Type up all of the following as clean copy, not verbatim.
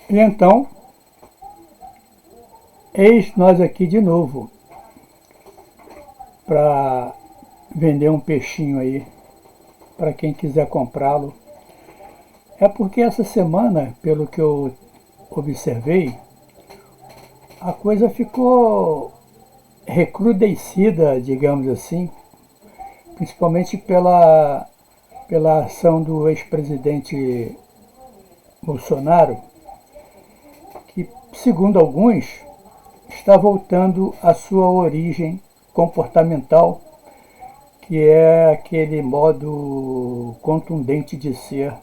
E então, eis nós aqui de novo para vender um peixinho aí para quem quiser comprá-lo. É porque essa semana, pelo que eu observei, a coisa ficou recrudescida, digamos assim, principalmente pela ação do ex-presidente Bolsonaro, que, segundo alguns, está voltando à sua origem comportamental, que é aquele modo contundente de ser,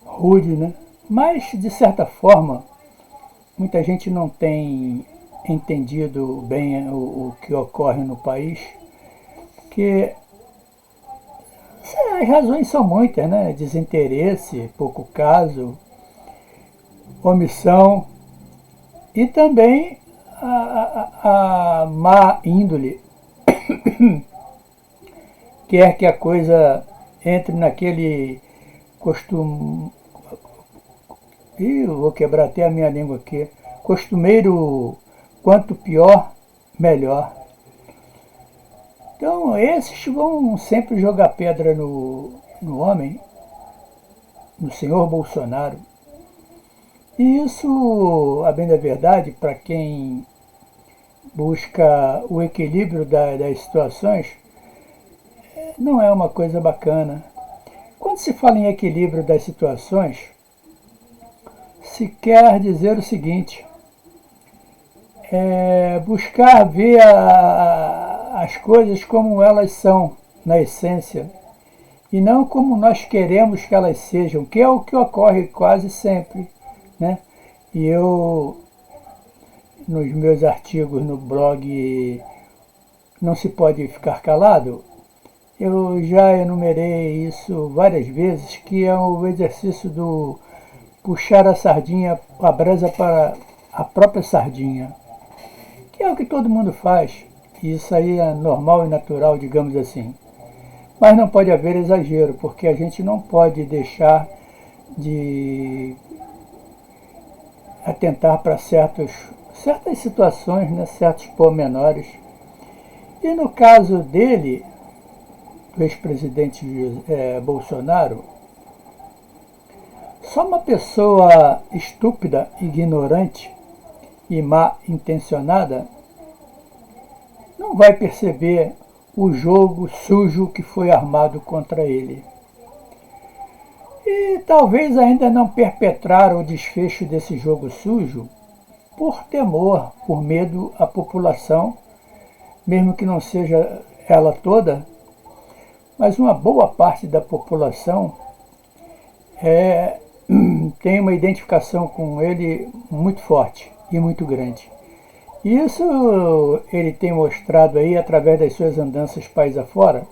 rude, né? Mas, de certa forma, muita gente não tem entendido bem o que ocorre no país, que as razões são muitas, né? Desinteresse, pouco caso, omissão e também a má índole quer que a coisa entre naquele costume. Ih, eu vou quebrar até a minha língua aqui. Costumeiro, quanto pior, melhor. Então, esses vão sempre jogar pedra no homem, no senhor Bolsonaro. E isso, a bem da verdade, para quem busca o equilíbrio das situações, não é uma coisa bacana. Quando se fala em equilíbrio das situações, se quer dizer o seguinte: buscar ver as coisas como elas são, na essência, e não como nós queremos que elas sejam, que é o que ocorre quase sempre, né? E eu, nos meus artigos no blog Não Se Pode Ficar Calado, eu já enumerei isso várias vezes, que é o exercício do puxar a sardinha, a brasa para a própria sardinha, que é o que todo mundo faz. Isso aí é normal e natural, digamos assim. Mas não pode haver exagero, porque a gente não pode deixar de atentar para certas situações, né, certos pormenores. E no caso dele, do ex-presidente Bolsonaro, só uma pessoa estúpida, ignorante e mal intencionada não vai perceber o jogo sujo que foi armado contra ele. E talvez ainda não perpetraram o desfecho desse jogo sujo por temor, por medo à população, mesmo que não seja ela toda, mas uma boa parte da população tem uma identificação com ele muito forte e muito grande. E isso ele tem mostrado aí através das suas andanças país afora,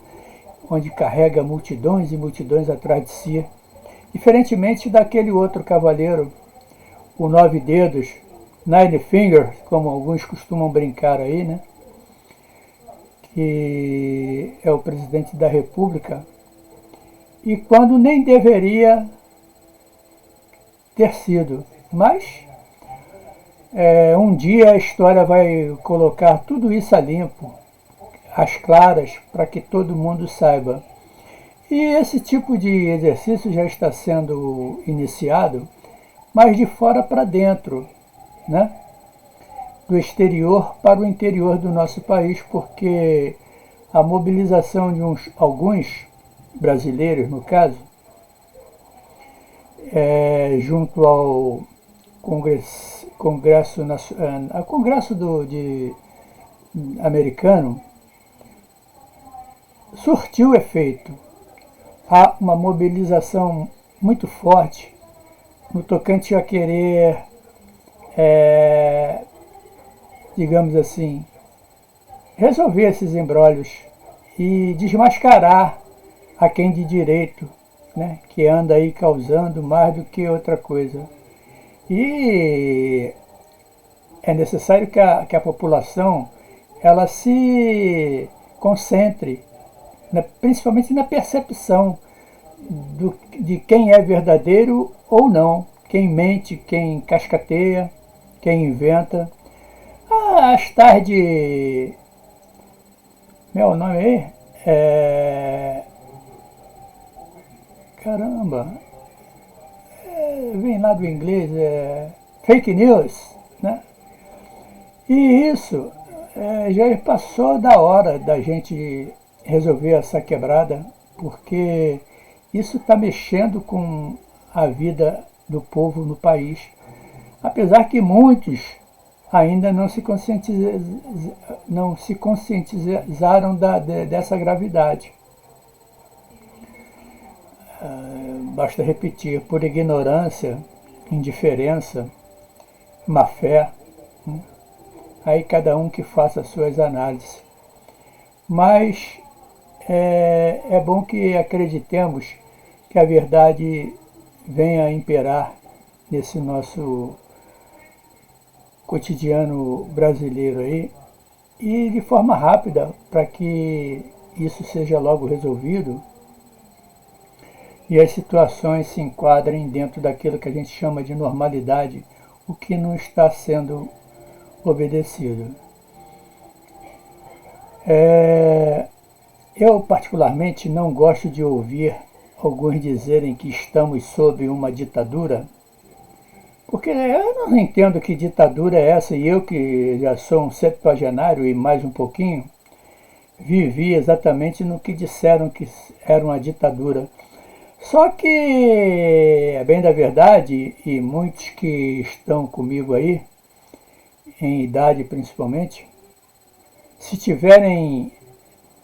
onde carrega multidões e multidões atrás de si, diferentemente daquele outro cavaleiro, o Nove Dedos, Nine Fingers, como alguns costumam brincar aí, né? Que é o presidente da República, e quando nem deveria ter sido. Mas um dia a história vai colocar tudo isso a limpo, às claras, para que todo mundo saiba. E esse tipo de exercício já está sendo iniciado, mas de fora para dentro, né? Do exterior para o interior do nosso país, porque a mobilização de alguns brasileiros, no caso, junto ao Congresso americano, surtiu efeito. Há uma mobilização muito forte no tocante a querer, digamos assim, resolver esses embrólios e desmascarar a quem de direito, né, que anda aí causando mais do que outra coisa. E é necessário que a população ela se concentre, principalmente na percepção de quem é verdadeiro ou não, quem mente, quem cascateia, quem inventa. Às tardes, meu nome aí? Caramba, vem lá do inglês, fake news, né? E isso já passou da hora da gente resolver essa quebrada, porque isso está mexendo com a vida do povo no país. Apesar que muitos ainda não se conscientizaram dessa gravidade. Basta repetir, por ignorância, indiferença, má fé, né? Aí cada um que faça as suas análises. Mas é bom que acreditemos que a verdade venha a imperar nesse nosso cotidiano brasileiro aí, e de forma rápida, para que isso seja logo resolvido e as situações se enquadrem dentro daquilo que a gente chama de normalidade, o que não está sendo obedecido. Eu particularmente não gosto de ouvir alguns dizerem que estamos sob uma ditadura, porque eu não entendo que ditadura é essa, e eu que já sou um septuagenário e mais um pouquinho, vivi exatamente no que disseram que era uma ditadura. Só que, é bem da verdade, e muitos que estão comigo aí, em idade principalmente, se tiverem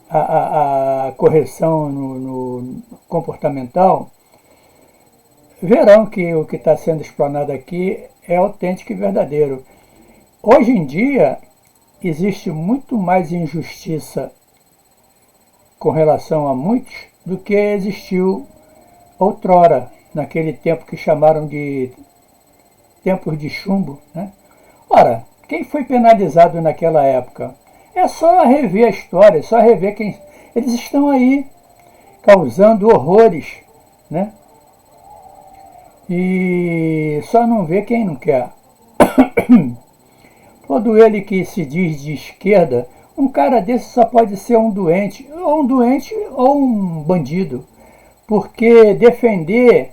a correção no comportamental, verão que o que está sendo explanado aqui é autêntico e verdadeiro. Hoje em dia, existe muito mais injustiça com relação a muitos do que existiu outrora, naquele tempo que chamaram de tempos de chumbo, né? Ora, quem foi penalizado naquela época? É só rever a história, é só rever quem... Eles estão aí, causando horrores, né? E só não vê quem não quer. Todo ele que se diz de esquerda, um cara desse só pode ser um doente ou um bandido. Porque defender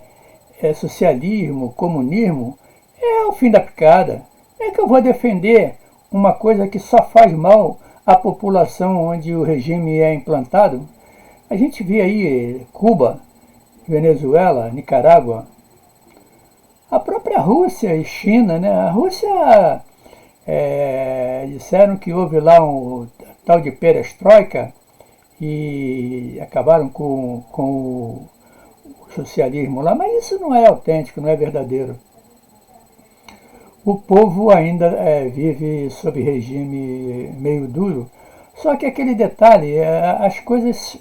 socialismo, comunismo, é o fim da picada. É que eu vou defender uma coisa que só faz mal à população onde o regime é implantado? A gente vê aí Cuba, Venezuela, Nicarágua, a própria Rússia e China, né? A Rússia disseram que houve lá um tal de perestroika e acabaram com o socialismo lá, mas isso não é autêntico, não é verdadeiro. O povo ainda vive sob regime meio duro, só que aquele detalhe, as coisas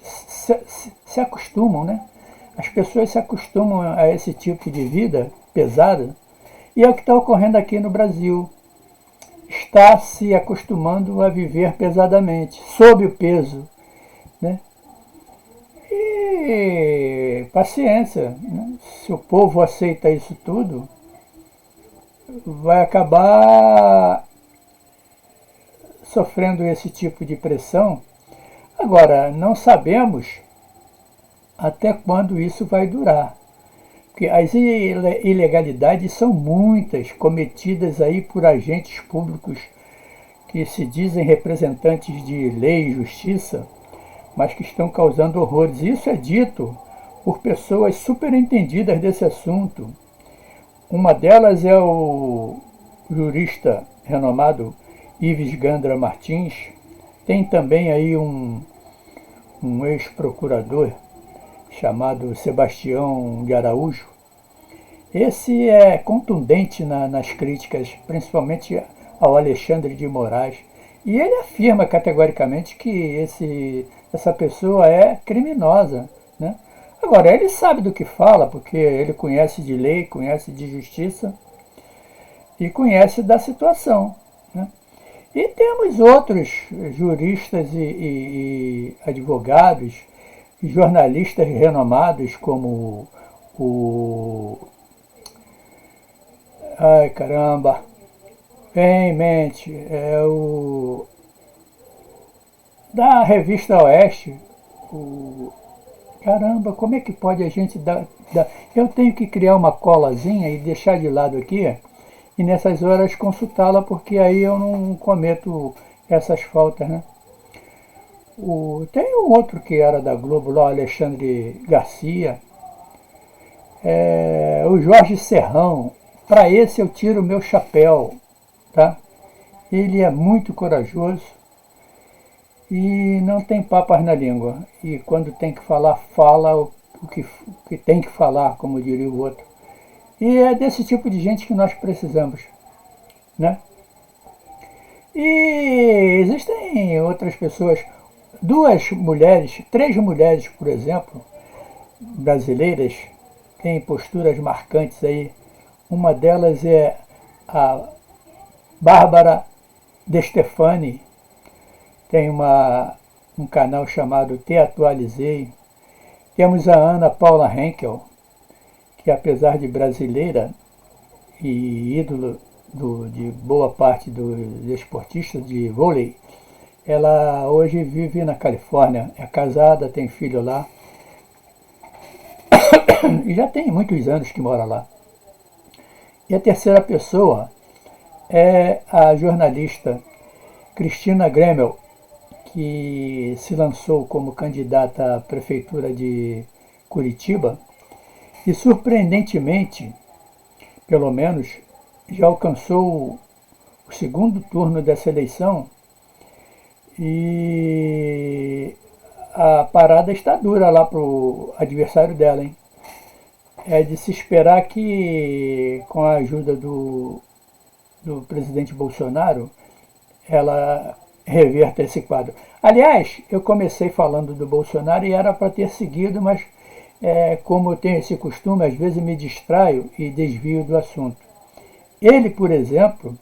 se acostumam, né? As pessoas se acostumam a esse tipo de vida pesada, e é o que está ocorrendo aqui no Brasil. Está se acostumando a viver pesadamente, sob o peso, né? E paciência, né? Se o povo aceita isso tudo, vai acabar sofrendo esse tipo de pressão. Agora, não sabemos até quando isso vai durar. Porque as ilegalidades são muitas, cometidas aí por agentes públicos que se dizem representantes de lei e justiça, mas que estão causando horrores. Isso é dito por pessoas superentendidas desse assunto. Uma delas é o jurista renomado Ives Gandra Martins. Tem também aí um ex-procurador chamado Sebastião de Araújo. Esse é contundente nas críticas, principalmente ao Alexandre de Moraes. E ele afirma categoricamente que essa pessoa é criminosa, né? Agora, ele sabe do que fala, porque ele conhece de lei, conhece de justiça e conhece da situação, né? E temos outros juristas e advogados, jornalistas renomados, como o Ai, caramba. Vem em mente. É o. Da revista Oeste. O, caramba, como é que pode a gente dar. Eu tenho que criar uma colazinha e deixar de lado aqui. E nessas horas consultá-la, porque aí eu não cometo essas faltas, né? Tem um outro que era da Globo lá, o Alexandre Garcia, o Jorge Serrão. Para esse eu tiro o meu chapéu, tá? Ele é muito corajoso e não tem papas na língua. E quando tem que falar, fala o que tem que falar, como diria o outro. E é desse tipo de gente que nós precisamos, né? E existem outras pessoas, duas mulheres, três mulheres, por exemplo, brasileiras, têm posturas marcantes aí. Uma delas é a Bárbara De Stefani, tem um canal chamado Te Atualizei. Temos a Ana Paula Henkel, que apesar de brasileira e ídolo de boa parte dos esportistas de vôlei, ela hoje vive na Califórnia, é casada, tem filho lá e já tem muitos anos que mora lá. E a terceira pessoa é a jornalista Cristina Gremel, que se lançou como candidata à prefeitura de Curitiba e, surpreendentemente, pelo menos, já alcançou o segundo turno dessa eleição e a parada está dura lá para o adversário dela, hein? É de se esperar que, com a ajuda do presidente Bolsonaro, ela reverta esse quadro. Aliás, eu comecei falando do Bolsonaro e era para ter seguido, mas como eu tenho esse costume, às vezes me distraio e desvio do assunto. Ele, por exemplo,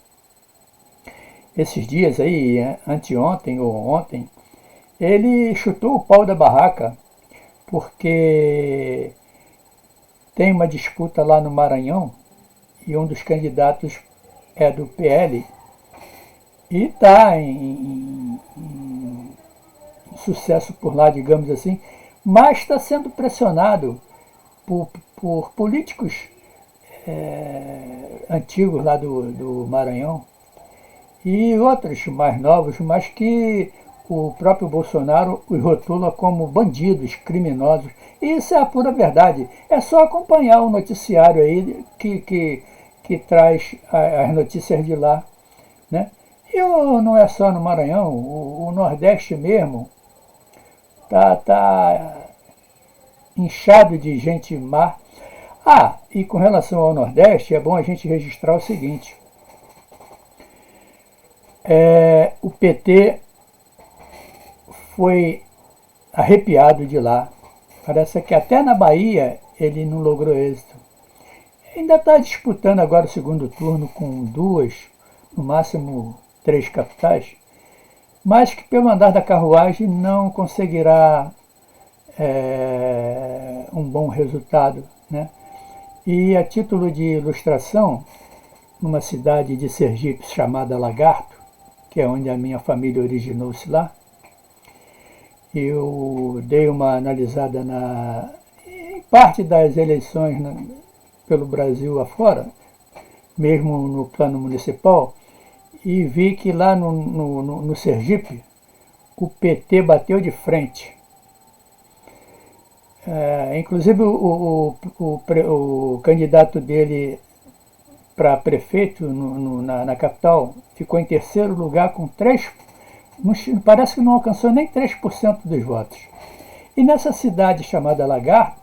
esses dias aí, anteontem ou ontem, ele chutou o pau da barraca porque tem uma disputa lá no Maranhão e um dos candidatos é do PL e está em sucesso por lá, digamos assim, mas está sendo pressionado por políticos antigos lá do Maranhão e outros mais novos, mas que o próprio Bolsonaro os rotula como bandidos, criminosos. E isso é a pura verdade. É só acompanhar o noticiário aí que traz as notícias de lá, né? E não é só no Maranhão, o Nordeste mesmo tá inchado de gente má. Ah, e com relação ao Nordeste, é bom a gente registrar o seguinte. O PT foi arrepiado de lá. Parece que até na Bahia ele não logrou êxito. Ainda está disputando agora o segundo turno com duas, no máximo três capitais, mas que pelo andar da carruagem não conseguirá um bom resultado, né? E a título de ilustração, numa cidade de Sergipe chamada Lagarto, que é onde a minha família originou-se lá, eu dei uma analisada em parte das eleições pelo Brasil afora, mesmo no plano municipal, e vi que lá no Sergipe o PT bateu de frente. Inclusive o candidato dele para prefeito na capital ficou em terceiro lugar com 3, parece que não alcançou nem 3% dos votos. E nessa cidade chamada Lagarto,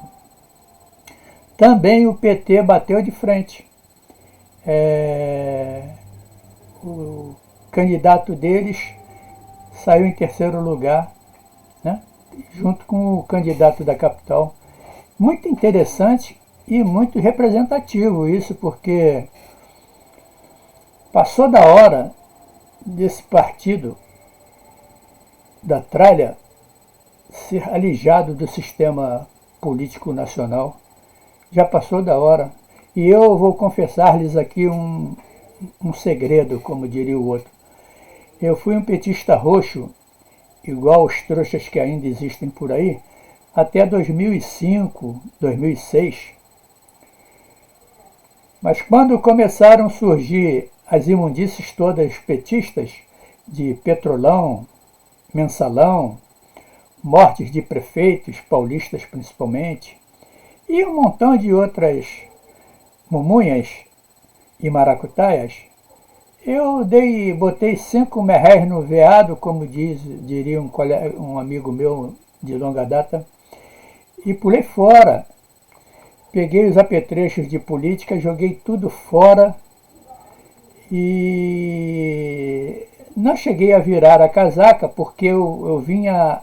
também o PT bateu de frente. O candidato deles saiu em terceiro lugar, né, junto com o candidato da capital. Muito interessante e muito representativo isso, porque passou da hora desse partido da tralha ser alijado do sistema político nacional. Já passou da hora. E eu vou confessar-lhes aqui um segredo, como diria o outro. Eu fui um petista roxo, igual os trouxas que ainda existem por aí, até 2005, 2006. Mas quando começaram a surgir as imundícies todas petistas, de Petrolão, Mensalão, mortes de prefeitos, paulistas principalmente, e um montão de outras mumunhas e maracutaias, eu botei 5 merréis no veado, como diria um amigo meu de longa data, e pulei fora. Peguei os apetrechos de política, joguei tudo fora e não cheguei a virar a casaca porque eu vinha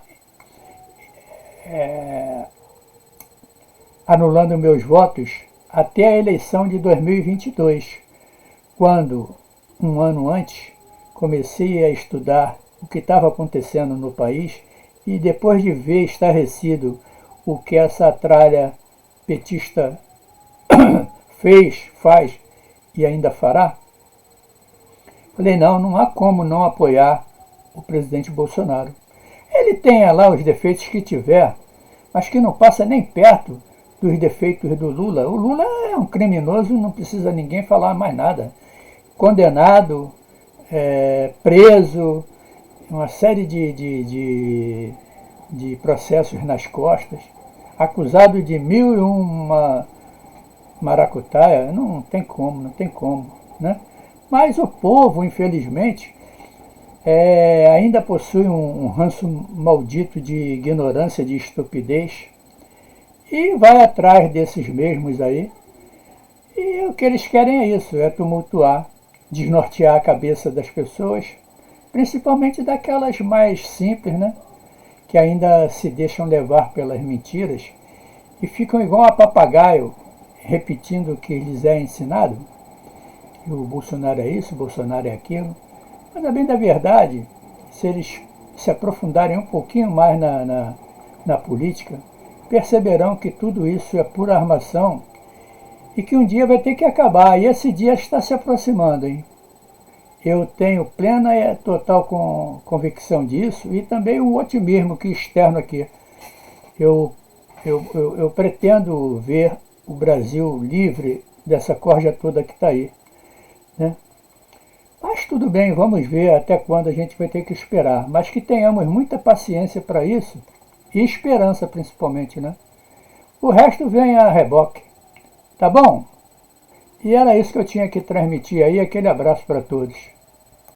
anulando meus votos até a eleição de 2022, quando, um ano antes, comecei a estudar o que estava acontecendo no país e depois de ver estarrecido o que essa tralha petista fez, faz e ainda fará, falei, não há como não apoiar o presidente Bolsonaro. Ele tenha lá os defeitos que tiver, mas que não passa nem perto dos defeitos do Lula. O Lula é um criminoso, não precisa ninguém falar mais nada. Condenado, preso, uma série de processos nas costas, acusado de 1001 maracutaia, não tem como, né? Mas o povo, infelizmente, ainda possui um ranço maldito de ignorância, de estupidez, e vai atrás desses mesmos aí. E o que eles querem é isso, é tumultuar, desnortear a cabeça das pessoas, principalmente daquelas mais simples, né? Que ainda se deixam levar pelas mentiras e ficam igual a papagaio, repetindo o que lhes é ensinado. Que o Bolsonaro é isso, o Bolsonaro é aquilo. Mas, a bem da verdade, se eles se aprofundarem um pouquinho mais na política, perceberão que tudo isso é pura armação e que um dia vai ter que acabar. E esse dia está se aproximando, hein? Eu tenho plena e total convicção disso e também um otimismo que externo aqui. Eu pretendo ver o Brasil livre dessa corja toda que está aí, né? Mas tudo bem, vamos ver até quando a gente vai ter que esperar. Mas que tenhamos muita paciência para isso e esperança principalmente, né? O resto vem a reboque. Tá bom? E era isso que eu tinha que transmitir aí. Aquele abraço para todos.